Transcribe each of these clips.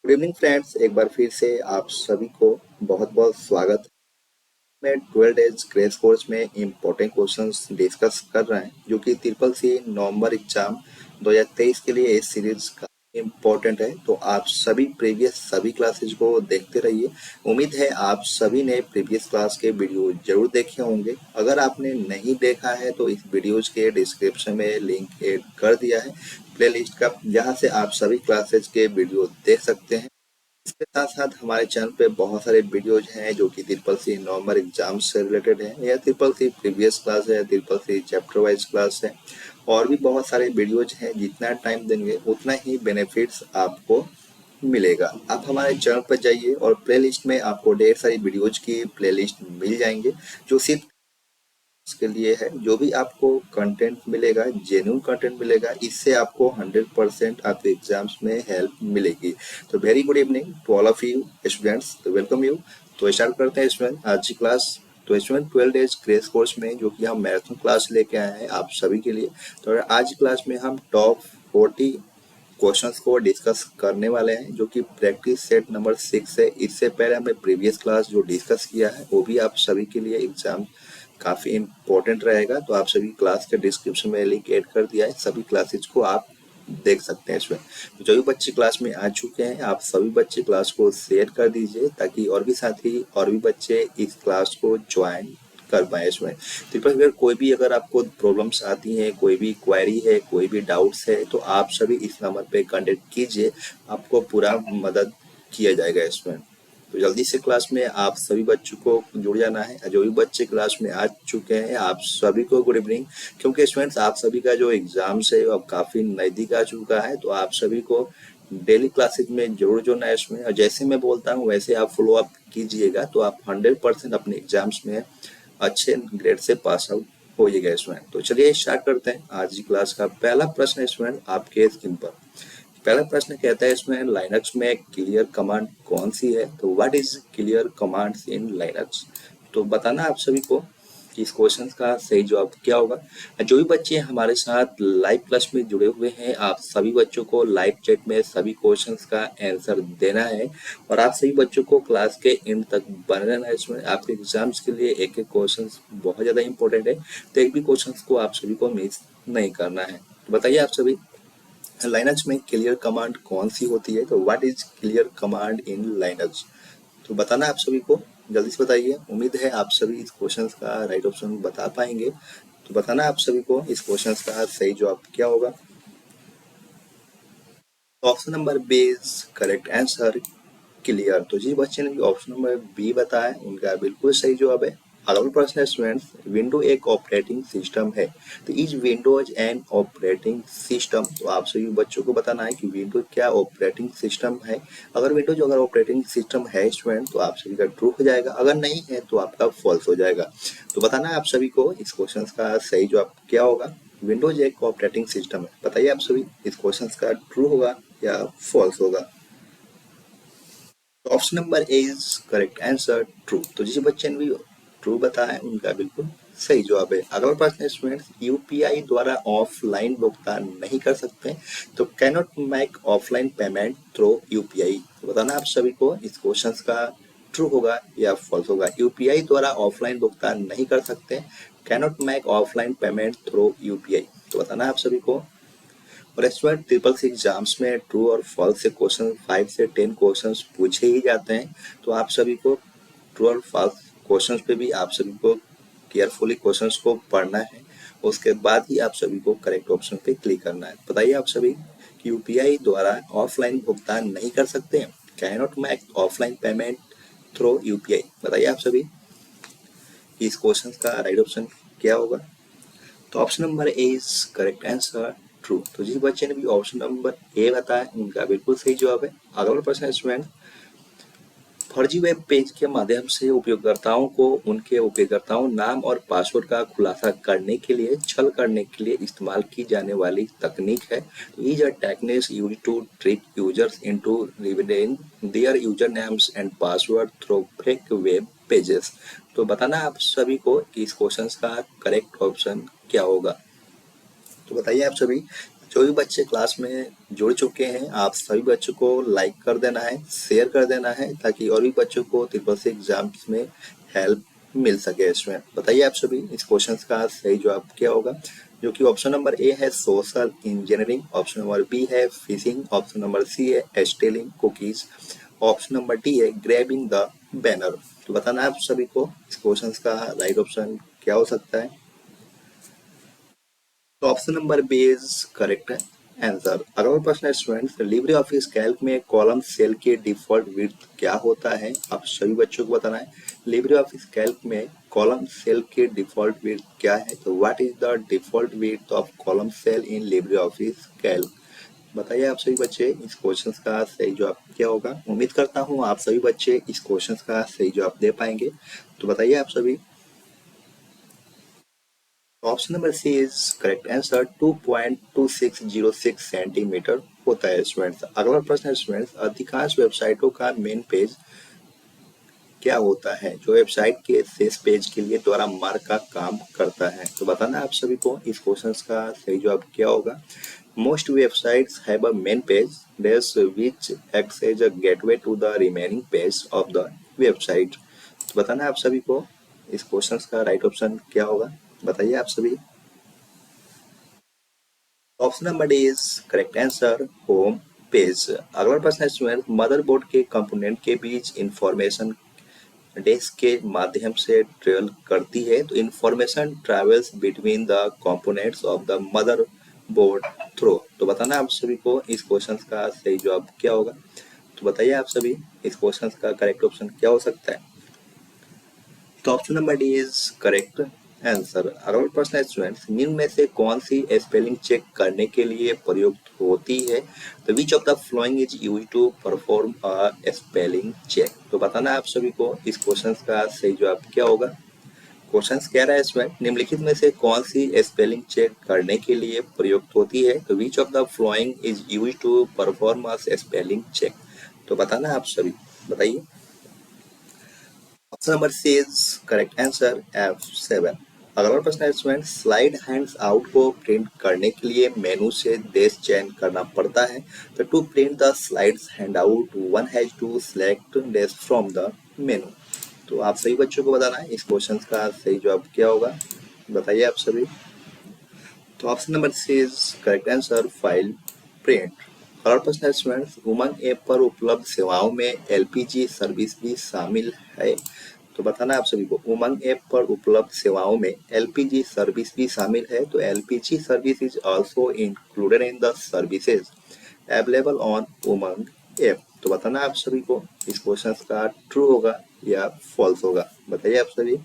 Good evening friends, एक बार फिर से आप सभी को बहुत बहुत स्वागत है। मैं 12 डेज क्रेश कोर्स में इम्पोर्टेंट क्वेश्चंस डिस्कस कर रहे हैं जो कि ट्रिपल सी नवंबर एग्जाम 2023 के लिए इस सीरीज का इम्पोर्टेंट है। तो आप सभी प्रीवियस सभी क्लासेज को देखते रहिए। उम्मीद है आप सभी ने प्रीवियस क्लास के वीडियो जरूर देखे होंगे। अगर आपने नहीं देखा है तो इस वीडियोज के डिस्क्रिप्शन में लिंक ऐड कर दिया है प्लेलिस्ट का, जहां से आप सभी क्लासेज के वीडियो देख सकते हैं। इसके साथ साथ हमारे चैनल पे बहुत सारे वीडियोज हैं जो कि ट्रिपल सी नवंबर एग्जाम से रिलेटेड है, या ट्रिपल सी प्रीवियस क्लास है, triple C chapter wise class है, और भी बहुत सारे वीडियोज हैं। जितना टाइम देंगे उतना ही बेनिफिट्स आपको मिलेगा। आप हमारे चैनल पर जाइए और प्लेलिस्ट में आपको ढेर सारी वीडियोज की प्लेलिस्ट मिल जाएंगे जो सिर्फ इसके लिए है। जो भी आपको कंटेंट मिलेगा, जेन्युइन कंटेंट मिलेगा, इससे आपको 100% आपके एग्जाम्स में हेल्प मिलेगी। तो very good evening to all of you students, तो वेलकम यू। तो स्टार्ट करते हैं स्टूडेंट आज की क्लास। तो स्टूडेंट 12 डेज क्रेश कोर्स में जो कि हम मैराथन क्लास लेके आए हैं आप सभी के लिए। तो आज की क्लास में हम टॉप 40 क्वेश्चंस को डिस्कस करने वाले हैं जो कि प्रैक्टिस सेट नंबर 6 है। इससे पहले हमने प्रीवियस क्लास जो डिस्कस किया है वो भी आप सभी के लिए एग्जाम काफ़ी इम्पोर्टेंट रहेगा। तो आप सभी क्लास के डिस्क्रिप्शन में लिंक ऐड कर दिया है, सभी क्लासेज को आप देख सकते हैं इसमें। तो जो भी बच्चे क्लास में आ चुके हैं आप सभी बच्चे क्लास को शेयर कर दीजिए ताकि और भी साथी और भी बच्चे इस क्लास को ज्वाइन कर पाए इसमें। तो बस अगर कोई भी अगर आपको प्रॉब्लम्स आती हैं, कोई भी क्वेरी है, कोई भी डाउट्स है, तो आप सभी इस नंबर पे कांटेक्ट कीजिए, आपको पूरा मदद किया जाएगा इसमें। तो जल्दी से क्लास में आप सभी बच्चों को जुड़ जाना है। जो भी बच्चे क्लास में आ चुके हैं आप सभी को गुड इवनिंग। क्योंकि स्टूडेंट्स आप सभी का जो एग्जाम्स है अब काफ़ी नज़दीक आ चुका है, तो आप सभी को डेली क्लासेज में जरूर जुड़ना है इसमें। और जैसे मैं बोलता हूँ वैसे आप फॉलो अप कीजिएगा तो आप 100% अपने एग्जाम्स में अच्छे ग्रेड से पास आउट होइएगा स्टूडेंट। तो चलिए स्टार्ट करते हैं आज की क्लास का पहला प्रश्न स्टूडेंट आपके स्क्रीन पर। पहला प्रश्न कहता है इसमें लाइनक्स में क्लियर कमांड कौन सी है। तो what is clear commands in Linux. तो बताना आप सभी को कि इस क्वेश्चन का सही जवाब क्या होगा। जो भी बच्चे हमारे साथ लाइव क्लास में जुड़े हुए हैं आप सभी बच्चों को लाइव चैट में सभी क्वेश्चंस का आंसर देना है, और आप सभी बच्चों को क्लास के एंड तक बने रहना है। इसमें आपके एग्जाम्स के लिए एक एक क्वेश्चन बहुत ज़्यादा इंपॉर्टेंट है, तो एक भी क्वेश्चन को आप सभी को मिस नहीं करना है। तो बताइए आप सभी लाइनक्स में क्लियर कमांड कौन सी होती है। तो what is clear command in Linux. तो बताना आप सभी को, जल्दी से बताइए। उम्मीद है आप सभी इस क्वेश्चन का राइट ऑप्शन बता पाएंगे। तो बताना आप सभी को इस क्वेश्चन का सही जवाब क्या होगा। Option number B is correct answer, clear. तो जिस बच्चे ने ऑप्शन नंबर बी बताया उनका बिल्कुल सही जवाब है। अगला प्रश्न है स्टूडेंट्स, विंडो एक ऑपरेटिंग सिस्टम है, तो is Windows an operating system. तो आप सभी बच्चों को बताना है कि विंडो क्या ऑपरेटिंग सिस्टम है। अगर विंडोज अगर ऑपरेटिंग सिस्टम है स्टूडेंट तो आप सभी का ट्रू हो जाएगा, अगर नहीं है तो आपका फॉल्स हो जाएगा। तो बताना है आप सभी को इस क्वेश्चन का सही जवाब क्या होगा। विंडोज एक ऑपरेटिंग सिस्टम है, बताइए आप सभी इस क्वेश्चन का ट्रू होगा या फॉल्स होगा। Option number A is correct answer, true. तो जिस बच्चे ने भी ट्रू बताया उनका बिल्कुल सही जवाब है। अगला प्रश्न है स्टूडेंट्स, यूपीआई द्वारा ऑफलाइन भुगतान नहीं कर सकते, तो can not make offline payment through UPI. तो बताना आप सभी को इस क्वेश्चन का ट्रू होगा या फॉल्स होगा। यूपीआई द्वारा ऑफलाइन भुगतान नहीं कर सकते, can not make offline payment through UPI. तो बताना आप सभी को। और स्टूडेंट ट्रिपल सी एग्जाम्स में ट्रू और फॉल्स से क्वेश्चन 5 से 10 क्वेश्चंस पूछे ही जाते हैं, तो आप सभी को ट्रू और फॉल्स क्वेश्चंस पे भी आप सभी को केयरफुली क्वेश्चंस को पढ़ना है, उसके बाद ही आप सभी को करेक्ट ऑप्शन पे क्लिक करना है। बताइए आप सभी कि यूपीआई द्वारा ऑफलाइन भुगतान नहीं कर सकते हैं, can not make offline payment through UPI. बताइए आप सभी इस क्वेश्चन का राइट ऑप्शन क्या होगा। तो option number A is correct answer, true. तो जिस बच्चे ने भी ऑप्शन नंबर ए बताया उनका बिल्कुल सही जवाब है। अगला प्रश्न है स्टूडेंट, फर्जी वेब पेज के माध्यम से उपयोगकर्ताओं को उनके उपयोगकर्ताओं नाम और पासवर्ड का खुलासा करने के लिए छल करने के लिए इस्तेमाल की जाने वाली तकनीक है। Is a technique used to trick users into revealing their user names and password through fake web pages. तो बताना आप सभी को कि इस क्वेश्चन का करेक्ट ऑप्शन क्या होगा। तो बताइए आप सभी जो भी बच्चे क्लास में जुड़ चुके हैं, आप सभी बच्चों को लाइक कर देना है, शेयर कर देना है, ताकि और भी बच्चों को ट्रिपल सी एग्जाम्स में हेल्प मिल सके। इसमें बताइए आप सभी इस क्वेश्चन का सही जवाब क्या होगा, जो कि ऑप्शन नंबर ए है social engineering, option number B है फिशिंग, ऑप्शन नंबर सी है stealing cookies, option number D है ग्रैबिंग द बैनर। तो बताना है आप सभी को इस क्वेश्चन का राइट ऑप्शन क्या हो सकता है। तो option number B is correct answer. अगला प्रश्न है स्टूडेंट्स, लिब्रे ऑफिस कैल्क में कॉलम सेल के डिफॉल्ट विड्थ क्या होता है, आप सभी बच्चों को बताना है। लिब्रे ऑफिस कैल्क में कॉलम सेल के डिफॉल्ट विड्थ क्या है, तो what is the default width of column cell in LibreOffice Calc. बताइए आप सभी बच्चे इस क्वेश्चन का सही जवाब क्या होगा। उम्मीद करता हूँ आप सभी बच्चे इस क्वेश्चन का सही जवाब दे पाएंगे। तो बताइए आप सभी। Option number C is correct answer. 2.2606 centimetre होता है स्टूडेंट्स। अगला प्रश्न है स्टूडेंट्स, अधिकांश वेबसाइटों का मेन पेज क्या होता है, जो वेबसाइट के शेष पेज के लिए द्वारा मार्ग का काम करता है। तो बताना आप सभी को इस क्वेश्चन का सही जवाब क्या होगा। Most websites have a main page that which acts as a gateway to the remaining page of the website. तो बताना आप सभी को इस क्वेश्चन का राइट ऑप्शन क्या होगा। बताइए आप सभी। Option number D is correct answer, home page. अगला प्रश्न है स्टूडेंट, मदरबोर्ड के कंपोनेंट के बीच इंफॉर्मेशन डेस्क के माध्यम से ट्रेवल करती है, तो information travels between the components of the mother board through. तो बताना आप सभी को इस क्वेश्चन का सही जवाब क्या होगा। तो बताइए आप सभी इस क्वेश्चन का करेक्ट ऑप्शन क्या हो सकता है। तो option number D is correct answer. अगला प्रश्न है स्टूडेंट्स, निम्न में से कौन सी स्पेलिंग चेक करने के लिए प्रयुक्त होती है, तो which of the following is used to perform a spelling check. तो बताना आप सभी को इस क्वेश्चन का सही जवाब क्या होगा। क्वेश्चन कह रहा है स्टूडेंट, निम्नलिखित में से कौन सी स्पेलिंग चेक करने के लिए प्रयुक्त होती है, तो which of the following is used to perform a spelling check. तो बताना आप सभी बताइए। Option number C is correct answer, F7। अगला प्रश्न है स्टूडेंट, स्लाइड हैंड्स आउट को प्रिंट करने के लिए मेनू से देश चयन करना पड़ता है, तो to print the slides handout one has to select this from the menu. तो आप सभी बच्चों को बताना है इस क्वेश्चन का सही जवाब क्या होगा। बताइए आप सभी। तो option number C is correct answer, file print. अगला प्रश्न है स्टूडेंट्स, उमंग ऐप पर उपलब्ध सेवाओं में एलपीजी सर्विस भी शामिल है, तो बताना आप सभी को उमंग ऐप पर उपलब्ध सेवाओं में एलपीजी सर्विस भी शामिल है, तो LPG service is also included in the services available on Umang app. तो बताना आप सभी को इस क्वेश्चन का ट्रू होगा या फॉल्स होगा। बताइए आप सभी।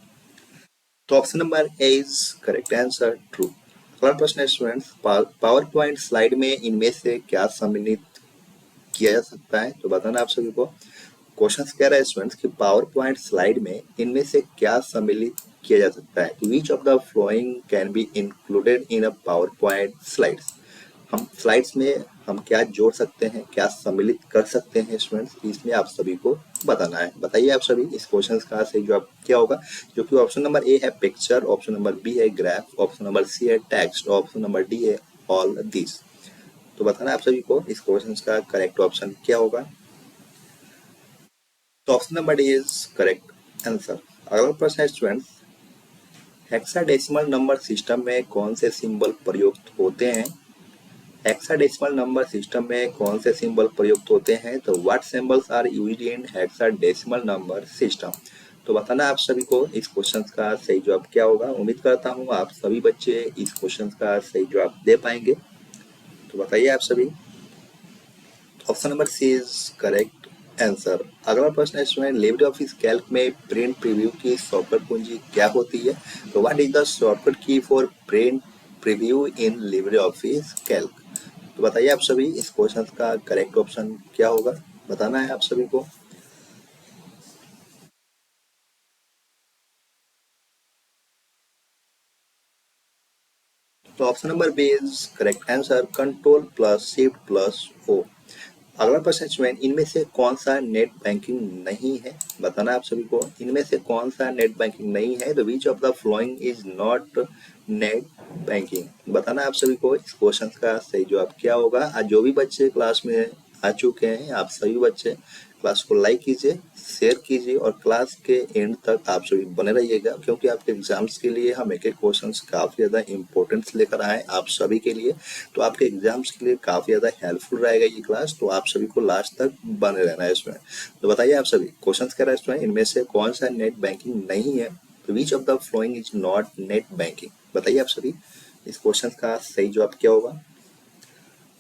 तो option number A is correct answer, true. अगला प्रश्न है स्टूडेंट्स, पावर पॉइंट स्लाइड में इनमें से क्या सम्मिलित किया जा सकता है, तो बताना आप सभी को। क्वेश्चन कह रहा है स्टूडेंट्स कि पावर पॉइंट स्लाइड में इनमें से क्या सम्मिलित किया जा सकता है, विच of the flowing can be included in a power point slides. हम स्लाइड्स में हम क्या जोड़ सकते हैं, क्या सम्मिलित कर सकते हैं स्टूडेंट्स, इसमें आप सभी को बताना है। बताइए आप सभी इस क्वेश्चन का सही जवाब क्या होगा, जो कि ऑप्शन नंबर ए है पिक्चर, ऑप्शन नंबर बी है ग्राफ, ऑप्शन नंबर सी है टेक्स्ट, ऑप्शन नंबर डी है ऑल दिस। तो बताना आप सभी को इस क्वेश्चन का करेक्ट ऑप्शन क्या होगा। तो option number D is correct answer. अगला प्रश्न है स्टूडेंट्स, हेक्साडेसिमल नंबर सिस्टम में कौन से सिंबल प्रयुक्त होते हैं। हेक्साडेसिमल नंबर सिस्टम में कौन से सिंबल प्रयुक्त होते हैं, तो what symbols are used in hexadecimal number system. तो बताना आप सभी को इस क्वेश्चन का सही जवाब क्या होगा। उम्मीद करता हूँ आप सभी बच्चे इस क्वेश्चन का सही जवाब दे पाएंगे। तो बताइए आप सभी। Option number C is correct answer. अगला प्रश्न है स्टूडेंट, लिब्रे ऑफिस कैल्क में प्रिंट प्रीव्यू की शॉर्टकट कुंजी क्या होती है, तो what is the shortcut key for print preview in LibreOffice Calc. तो बताइए आप सभी इस क्वेश्चन का करेक्ट ऑप्शन क्या होगा। बताना है आप सभी को। तो option number B is correct answer, control plus shift plus O. अगला प्रश्न स्टूडेंट, इनमें से कौन सा नेट बैंकिंग नहीं है? बताना आप सभी को, इनमें से कौन सा नेट बैंकिंग नहीं है? तो which of the following is not net banking? बताना आप सभी को, इस क्वेश्चन का सही जवाब क्या होगा? आज जो भी बच्चे क्लास में आ चुके हैं, आप सभी बच्चे क्लास को लाइक कीजिए, शेयर कीजिए और क्लास के एंड तक आप सभी बने रहिएगा, क्योंकि आपके एग्जाम्स के लिए हम एक एक क्वेश्चन काफ़ी ज़्यादा इंपॉर्टेंस लेकर आए आप सभी के लिए। तो आपके एग्जाम्स के लिए काफ़ी ज़्यादा हेल्पफुल रहेगा ये क्लास, तो आप सभी को लास्ट तक बने रहना है इसमें। तो बताइए आप सभी, क्वेश्चन कह रहा है इसमें, इनमें से कौन सा नेट बैंकिंग नहीं है? तो which of the following is not net banking? बताइए आप सभी, इस क्वेश्चन का सही जवाब क्या होगा?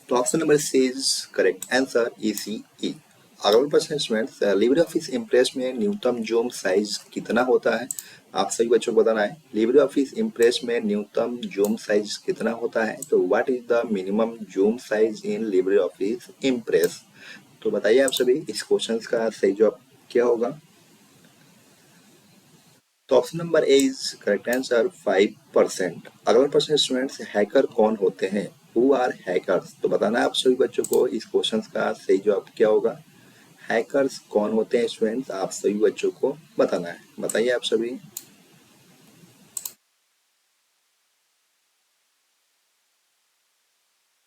तो option number C is correct answer, ECE। अगला प्रश्न स्टूडेंट्स, लिब्रे ऑफिस इम्प्रेस में न्यूनतम जूम साइज कितना होता है? आप सभी बच्चों को बताना है, लिब्रे ऑफिस इम्प्रेस में न्यूनतम जूम साइज कितना होता है? तो what is the minimum zoom size in Libre office impress? तो बताइए आप सभी, इस क्वेश्चन का सही जवाब क्या होगा? तो option number A is correct answer, 5%। अगला प्रश्न स्टूडेंट्स, हैकर कौन होते हैं? Who are hackers? तो बताना आप सभी बच्चों को, इस क्वेश्चन का सही जवाब क्या होगा? हैकर्स कौन होते हैं स्टूडेंट्स? आप सभी बच्चों को बताना है, बताइए आप सभी।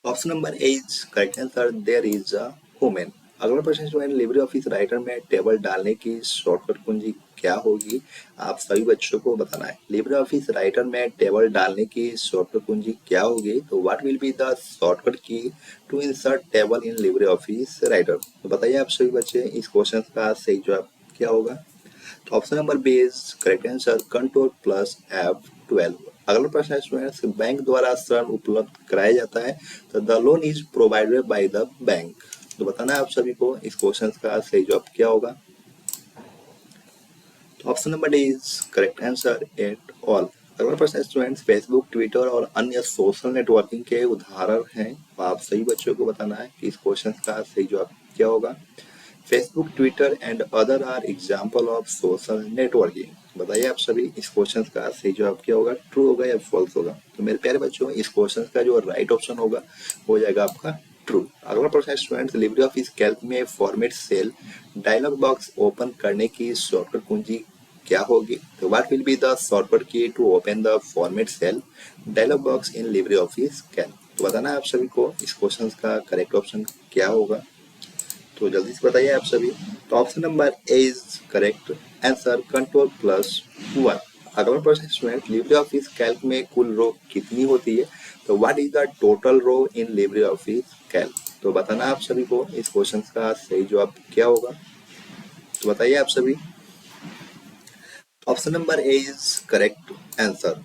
Option number A is correct answer, there is a women. अगला प्रश्न स्टूडेंट, लिब्रे ऑफिस राइटर में टेबल डालने की शॉर्टकट कुंजी क्या होगी? आप सभी बच्चों को बताना है, लिब्रे ऑफिस राइटर में टेबल डालने की शॉर्टकट कुंजी क्या होगी? तो what will be the shortcut key to insert table in LibreOffice Writer? तो बताइए आप सभी बच्चे, इस क्वेश्चन का सही जवाब क्या होगा? तो option number B is correct answer, control plus F12। अगला प्रश्न है स्टूडेंट्स, बैंक द्वारा ऋण उपलब्ध कराया जाता है, तो the loan is provided by the bank. तो बताना है आप सभी को, इस क्वेश्चन का सही जवाब क्या होगा? तो option number D is correct answer, at all. अगला प्रश्न है स्टूडेंट्स, फेसबुक, ट्विटर और अन्य सोशल नेटवर्किंग के उदाहरण हैं, तो आप सही बच्चों को बताना है कि इस क्वेश्चन का सही जवाब क्या होगा? Facebook, Twitter and other are example of social networking. बताइए आप सभी, इस क्वेश्चन का सही जवाब क्या होगा? ट्रू होगा या फॉल्स होगा? तो मेरे प्यारे बच्चों, इस क्वेश्चन का जो राइट ऑप्शन होगा हो जाएगा आपका ट्रू। अगला प्रश्न स्टूडेंट्स, लिब्रे ऑफिस कैल्क में format cell dialog box open करने की शॉर्टकट कुंजी क्या होगी? तो what will be the shortcut key to open the format cell dialog box in LibreOffice Calc? तो बताना है आप सभी को, इस क्वेश्चन का करेक्ट ऑप्शन क्या होगा? तो जल्दी से बताइए आप सभी। तो option number A is correct answer, control plus 1। अगला प्रश्न स्टूडेंट, लिब्रे ऑफिस कैल्क में कुल रो कितनी होती है? तो what is the total row in LibreOffice Calc? तो बताना आप सभी को, इस क्वेश्चन का सही जवाब क्या होगा? तो बताइए आप सभी। Option number A is correct answer.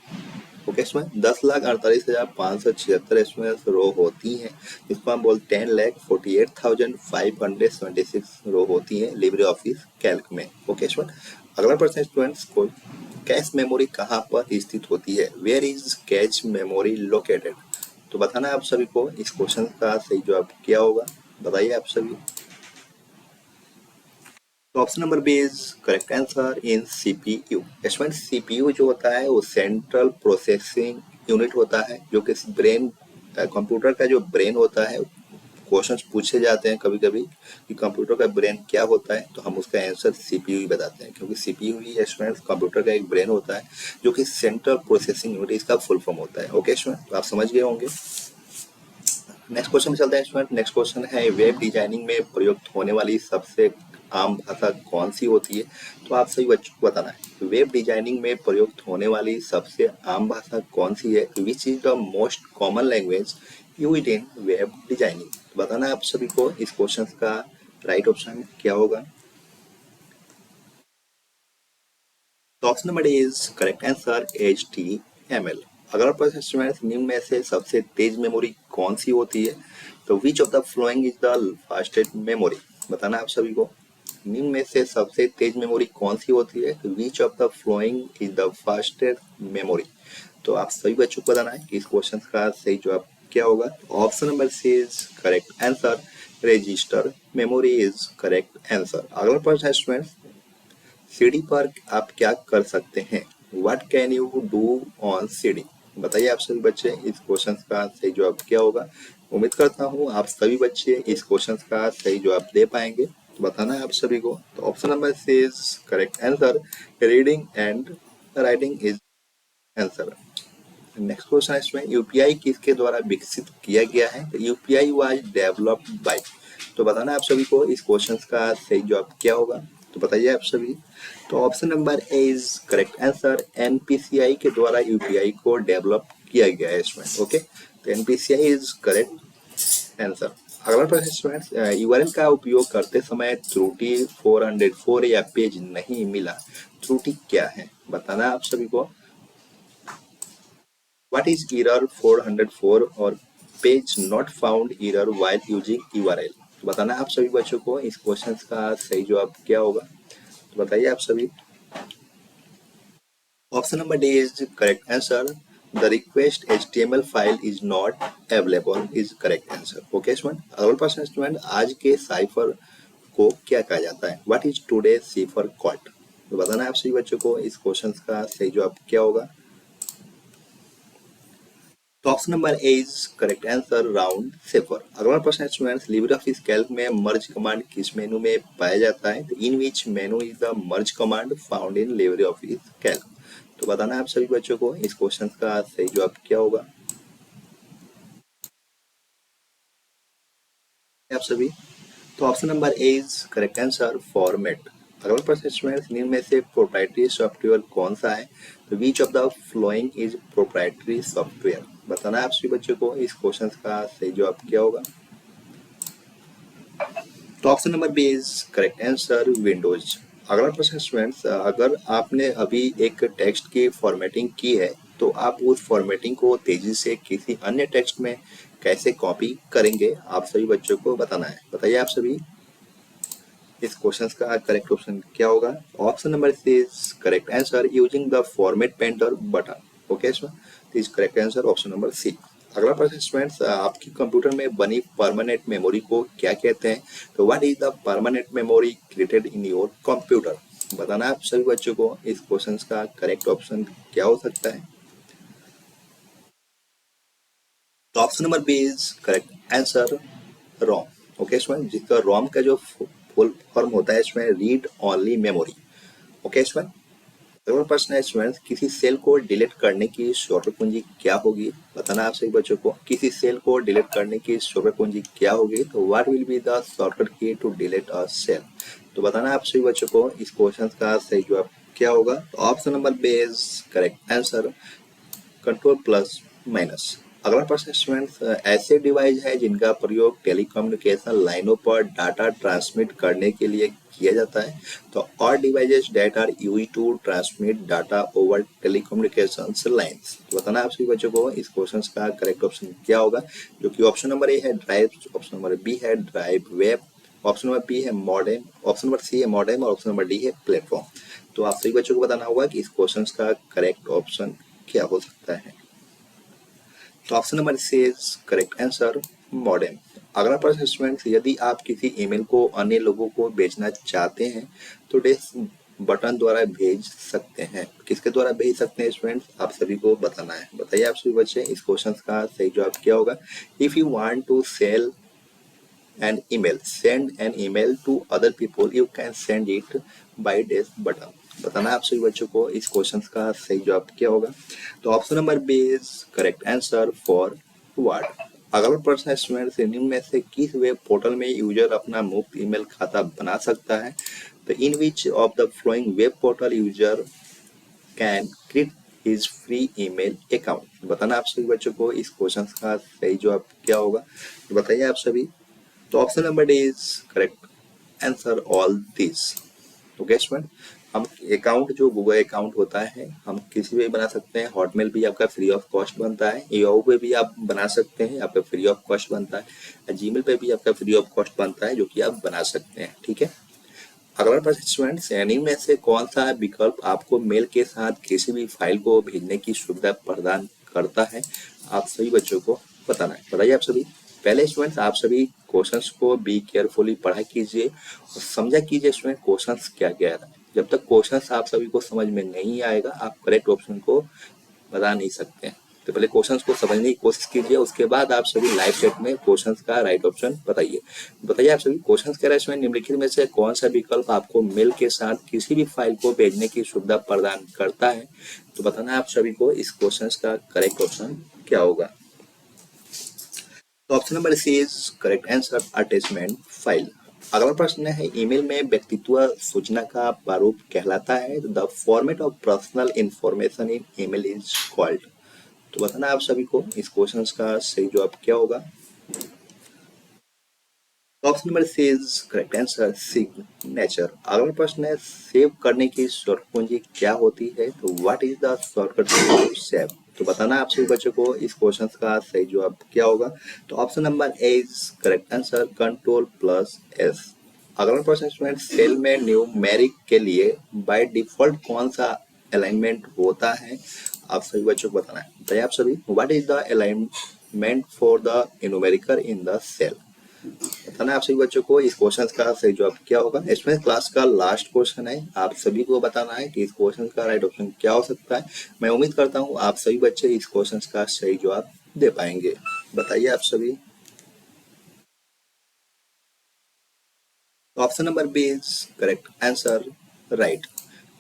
Okay, इसमें 10,48,576 इसमें रो होती हैं, इसको हम बोलते हैं 10,48,576 रो होती हैं लिब्रे ऑफिस कैल्क में। ओके, इसमें अगला प्रश्न स्टूडेंट्स को, कैश मेमोरी कहाँ पर स्थित होती है? Where is cache memory located? तो बताना आप सभी को, इस क्वेश्चन का सही जवाब क्या होगा? बताइए आप सभी। तो option number B is correct answer, in CPU। इसमें CPU जो होता है वो सेंट्रल प्रोसेसिंग यूनिट होता है, जो कि ब्रेन, कंप्यूटर का जो ब्रेन होता है। क्वेश्चंस पूछे जाते हैं कभी कभी कि कंप्यूटर का ब्रेन क्या होता है, तो हम उसका आंसर CPU ही बताते हैं, क्योंकि CPU ही स्टूडेंट्स कंप्यूटर का एक ब्रेन होता है, जो कि सेंट्रल प्रोसेसिंग यूनिट इसका फुल फॉर्म होता है। ओके स्टूडेंट, तो आप समझ गए होंगे। नेक्स्ट क्वेश्चन में चलते हैं स्टूडेंट। नेक्स्ट क्वेश्चन है, वेब डिजाइनिंग में प्रयुक्त होने वाली सबसे आम भाषा कौन सी होती है? तो आप सही बच्चों को बताना है, वेब डिजाइनिंग में प्रयुक्त होने वाली सबसे आम भाषा कौन सी है? Which is the most common language used in web designing? बताना है आप सभी को, इस क्वेश्चन का राइट ऑप्शन क्या होगा? तो option number is correct answer, HTML। अगला प्रश्न स्टूडेंट्स, निम्न में से सबसे तेज मेमोरी कौन सी होती है? तो which of the following is the fastest memory? बताना आप सभी को, निम्न में से सबसे तेज मेमोरी कौन सी होती है? तो which of the following is the fastest memory? तो आप सभी बच्चों को बताना है कि इस क्वेश्चन का सही जवाब क्या होगा? Option number C is correct answer, register memory is correct answer. अगला प्रश्न है स्टूडेंट्स, सीढ़ी पर आप क्या कर सकते हैं? What can you do on सीढ़ी? बताइए आप सभी बच्चे, इस क्वेश्चन का सही जवाब क्या होगा? उम्मीद करता हूँ आप सभी बच्चे इस क्वेश्चन का सही जवाब दे पाएंगे। तो बताना है आप सभी को। तो option number C is correct answer, reading and writing is answer. Next question है इसमें, यूपीआई किसके द्वारा विकसित किया गया है? तो यूपीआई वाज डेवलप्ड बाय। तो बताना है आप सभी को इस क्वेश्चन का सही जवाब क्या होगा। तो बताइए आप सभी। तो option number A is correct answer, NPCI के द्वारा यूपीआई को डेवलप किया गया है इसमें। ओके, तो एनपीसीआई इज करेक्ट आंसर। अगला प्रश्न स्टूडेंट्स, यूआरएल का उपयोग करते समय त्रुटि 404 या पेज नहीं मिला, त्रुटि क्या है? बताना है आप सभी को। What is error 404 और page not found error while using URL? तो बताना है आप सभी बच्चों को इस क्वेश्चन का सही जवाब क्या होगा। तो बताइए आप सभी। Option number D is correct answer, the request HTML file is not available is correct answer. Okay student, अगला प्रश्न स्टूडेंट, आज के साइफर को क्या कहा जाता है? What is today cipher called? तो बताना है आप सभी बच्चों को इस क्वेश्चन का सही जवाब क्या होगा। तो option number A is correct answer, round safer. अगला प्रश्न है स्टूडेंट्स, लिब्रे ऑफिस कैल्क में मर्ज कमांड किस मेनू में पाया जाता है? In which menu is the merge command found in LibreOffice Calc? तो बताना है आप सभी बच्चों को इस क्वेश्चन का सही जवाब क्या होगा। आप सभी। तो option number A is correct answer, format. अगला प्रश्न स्टूडेंट्स, निम्न में से प्रोप्राइटरी सॉफ्टवेयर कौन सा है? तो which of the following is proprietary software? बताना है आप सभी बच्चों को इस क्वेश्चन का सही जवाब क्या होगा। तो option number B is correct answer, Windows. अगला प्रश्न स्टूडेंट्स, अगर आपने अभी एक टेक्स्ट की फॉर्मेटिंग की है तो आप उस फॉर्मेटिंग को तेजी से किसी अन्य टेक्स्ट में कैसे कॉपी करेंगे? आप सभी बच्चों को बताना है। बताइए आप सभी इस क्वेश्चन का करेक्ट ऑप्शन क्या होगा। Option number C is correct answer, using the format painter button. Okay student, is correct answer option number C. अगला प्रश्न स्टूडेंट्स, आपकी कंप्यूटर में बनी परमानेंट मेमोरी को क्या कहते हैं? तो what is the permanent memory created in your computer? बताना आप सभी बच्चों को इस क्वेश्चन का करेक्ट ऑप्शन क्या हो सकता है। तो option number B is correct answer, ROM. Okay student, जिसका रोम का जो फुल फॉर्म होता है इसमें read only memory. Okay student, अगला प्रश्न है स्टूडेंट, किसी सेल को डिलीट करने की शॉर्टकट कुंजी क्या होगी? बताना आप सभी बच्चों को, किसी सेल को डिलीट करने की शॉर्टकट कुंजी क्या होगी? तो what will be the shortcut key to delete a cell? तो बताना आप सभी बच्चों को इस क्वेश्चन का सही जवाब क्या होगा। तो option number B is correct answer, control plus minus. अगला प्रश्न स्टूडेंट्स, ऐसे डिवाइस है जिनका प्रयोग टेलीकम्युनिकेशन लाइनों पर डाटा ट्रांसमिट करने के लिए किया जाता है? तो और devices that are used to transmit data over telecommunication lines. तो बताना आप सभी बच्चों को इस क्वेश्चन का करेक्ट ऑप्शन क्या होगा, जो कि ऑप्शन नंबर ए है ड्राइव, ऑप्शन नंबर बी है drive web, option number B है मॉडेम, ऑप्शन नंबर सी है मॉडेम और ऑप्शन नंबर डी है प्लेटफॉर्म। तो आप सभी बच्चों को बताना होगा कि इस क्वेश्चन का करेक्ट ऑप्शन क्या हो सकता है। तो option number C is correct answer, modem. अगला प्रश्न स्टूडेंट्स, यदि आप किसी ईमेल को अन्य लोगों को भेजना चाहते हैं तो डेस बटन द्वारा भेज सकते हैं। किसके द्वारा भेज सकते हैं स्टूडेंट्स? आप सभी को बताना है। बताइए आप सभी बच्चे इस क्वेश्चन का सही जवाब क्या होगा। If you want to sell an email, send an email to other people, you can send it by this button। बताना आप सभी बच्चों को इस क्वेश्चन का सही जवाब क्या होगा। तो option number B is correct answer, forward. अगला प्रश्न है स्टूडेंट्स, निम्न में से किस वेब पोर्टल में यूजर अपना मुफ्त ईमेल खाता बना सकता है? तो in which of the following web portal user can create his free email account? बताना आप सभी बच्चों को इस क्वेश्चन का सही जवाब क्या होगा। तो बताइए आप सभी। तो option number D is correct answer, all this. Okay student, हम अकाउंट जो गूगल अकाउंट होता है हम किसी भी बना सकते हैं। हॉटमेल भी आपका फ्री ऑफ कॉस्ट बनता है, याहू पे भी आप बना सकते हैं, आपका फ्री ऑफ कॉस्ट बनता है, जीमेल पे भी आपका फ्री ऑफ कॉस्ट बनता है, जो कि आप बना सकते हैं। ठीक है। अगला प्रश्न स्टूडेंट्स, यानी में से कौन सा विकल्प आपको मेल के साथ किसी भी फाइल को भेजने की सुविधा प्रदान करता है? आप सभी बच्चों को बताना है। बताइए आप सभी। पहले स्टूडेंट्स आप सभी क्वेश्चंस को बी केयरफुली पढ़ा कीजिए और समझा कीजिए स्टूडेंट क्वेश्चंस क्या क्या है। जब तक क्वेश्चंस आप सभी को समझ में नहीं आएगा आप करेक्ट ऑप्शन को बता नहीं सकते। तो पहले क्वेश्चंस को समझने की कोशिश कीजिए, उसके बाद आप सभी लाइव चैट में क्वेश्चंस का राइट ऑप्शन बताइए आप सभी क्वेश्चंस कह रहे हैं इसमें निम्नलिखित में से कौन सा विकल्प आपको मेल के साथ किसी भी फाइल को भेजने की सुविधा प्रदान करता है। तो बताना है आप सभी को इस क्वेश्चंस का करेक्ट ऑप्शन क्या होगा। तो option number C is correct answer, attachment file. अगला प्रश्न है ईमेल में व्यक्तित्व सूचना का प्रारूप कहलाता है। The format of personal information in email is called. तो बताना आप सभी को इस क्वेश्चन का सही जवाब क्या होगा। Option number C is correct answer, signature. अगला प्रश्न है सेव करने की शॉर्ट कुंजी क्या होती है। तो what is the shortcut to save. तो बताना आप सभी बच्चों को इस क्वेश्चन का सही जवाब क्या होगा। तो option number A is correct answer, Ctrl+S। अगला प्रश्न स्टूडेंट सेल में न्यूमेरिक के लिए बाय डिफॉल्ट कौन सा अलाइनमेंट होता है। आप सभी बच्चों को बताना है। बताइए आप सभी what is the alignment for the numerical in the cell. बताना आप सभी बच्चों को इस क्वेश्चन का सही जवाब क्या होगा। इसमें क्लास का लास्ट क्वेश्चन है, आप सभी को बताना है कि इस क्वेश्चन का राइट ऑप्शन क्या हो सकता है। मैं उम्मीद करता हूँ आप सभी बच्चे इस क्वेश्चन का सही जवाब दे पाएंगे। बताइए आप सभी। Option number B is correct answer, right.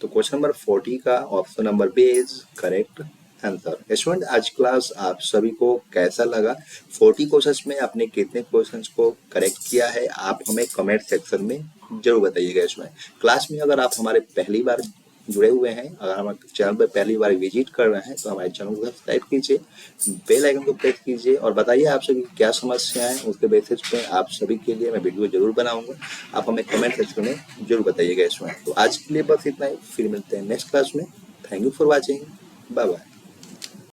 तो क्वेश्चन नंबर 40 का option number B is correct answer. Student आज क्लास आप सभी को कैसा लगा। 40 क्वेश्चंस में आपने कितने क्वेश्चंस को करेक्ट किया है आप हमें कमेंट सेक्शन में जरूर बताइएगा। इसमें क्लास में अगर आप हमारे पहली बार जुड़े हुए हैं, अगर हमारे चैनल पर पहली बार विजिट कर रहे हैं तो हमारे चैनल को सब्सक्राइब कीजिए, बेल आइकन को प्रेस कीजिए और बताइए आप सभी क्या समस्या है, उसके बेसिस पे आप सभी के लिए मैं वीडियो जरूर बनाऊंगा। आप हमें कमेंट सेक्शन में जरूर बताइएगा इसमें। तो आज के लिए बस इतना ही, फिर मिलते हैं नेक्स्ट क्लास में। Thank you for watching, bye bye.